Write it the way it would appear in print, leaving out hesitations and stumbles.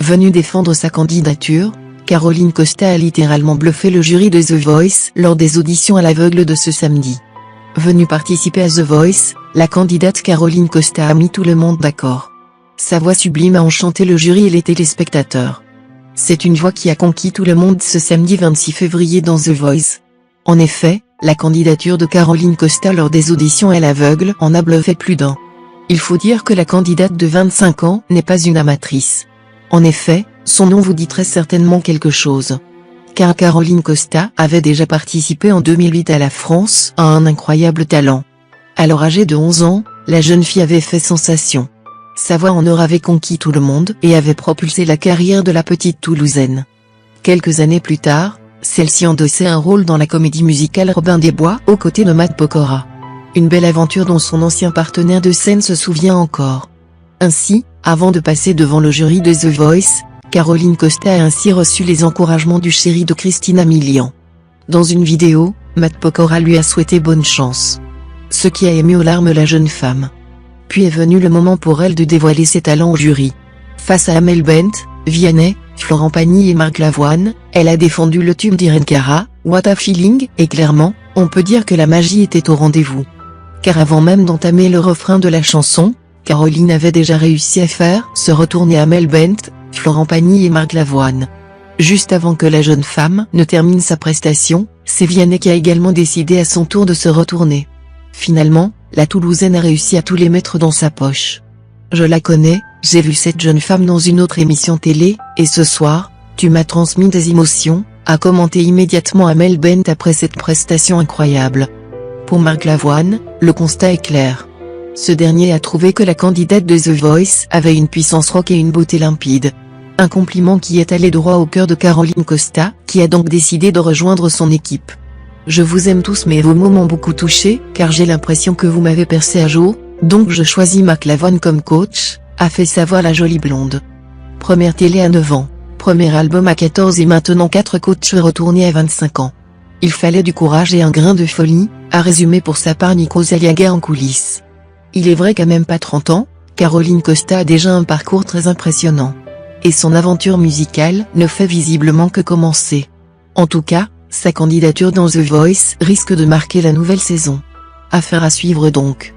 Venue défendre sa candidature, Caroline Costa a littéralement bluffé le jury de The Voice lors des auditions à l'aveugle de ce samedi. Venue participer à The Voice, la candidate Caroline Costa a mis tout le monde d'accord. Sa voix sublime a enchanté le jury et les téléspectateurs. C'est une voix qui a conquis tout le monde ce samedi 26 février dans The Voice. En effet, la candidature de Caroline Costa lors des auditions à l'aveugle en a bluffé plus d'un. Il faut dire que la candidate de 25 ans n'est pas une amatrice. En effet, son nom vous dit très certainement quelque chose. Car Caroline Costa avait déjà participé en 2008 à La France a un incroyable talent. Alors âgée de 11 ans, la jeune fille avait fait sensation. Sa voix en or avait conquis tout le monde et avait propulsé la carrière de la petite Toulousaine. Quelques années plus tard, celle-ci endossait un rôle dans la comédie musicale Robin des Bois aux côtés de Matt Pokora. Une belle aventure dont son ancien partenaire de scène se souvient encore. Ainsi, avant de passer devant le jury de The Voice, Caroline Costa a ainsi reçu les encouragements du chéri de Christina Milian. Dans une vidéo, Matt Pokora lui a souhaité bonne chance. Ce qui a ému aux larmes la jeune femme. Puis est venu le moment pour elle de dévoiler ses talents au jury. Face à Amel Bent, Vianney, Florent Pagny et Marc Lavoine, elle a défendu le tube d'Irene Cara, What a Feeling, et clairement, on peut dire que la magie était au rendez-vous. Car avant même d'entamer le refrain de la chanson, Caroline avait déjà réussi à faire se retourner Amel Bent, Florent Pagny et Marc Lavoine. Juste avant que la jeune femme ne termine sa prestation, c'est Vianney qui a également décidé à son tour de se retourner. Finalement, la Toulousaine a réussi à tout les mettre dans sa poche. Je la connais, j'ai vu cette jeune femme dans une autre émission télé, et ce soir, tu m'as transmis des émotions, a commenté immédiatement Amel Bent après cette prestation incroyable. Pour Marc Lavoine, le constat est clair. Ce dernier a trouvé que la candidate de The Voice avait une puissance rock et une beauté limpide. Un compliment qui est allé droit au cœur de Caroline Costa, qui a donc décidé de rejoindre son équipe. Je vous aime tous mais vos mots m'ont beaucoup touché, car j'ai l'impression que vous m'avez percé à jour, donc je choisis Marc Lavoine comme coach, a fait savoir la jolie blonde. Première télé à 9 ans, premier album à 14 et maintenant 4 coachs retournés à 25 ans. Il fallait du courage et un grain de folie, a résumé pour sa part Nico Zaliaga en coulisses. Il est vrai qu'à même pas 30 ans, Caroline Costa a déjà un parcours très impressionnant. Et son aventure musicale ne fait visiblement que commencer. En tout cas, sa candidature dans The Voice risque de marquer la nouvelle saison. Affaire à suivre donc.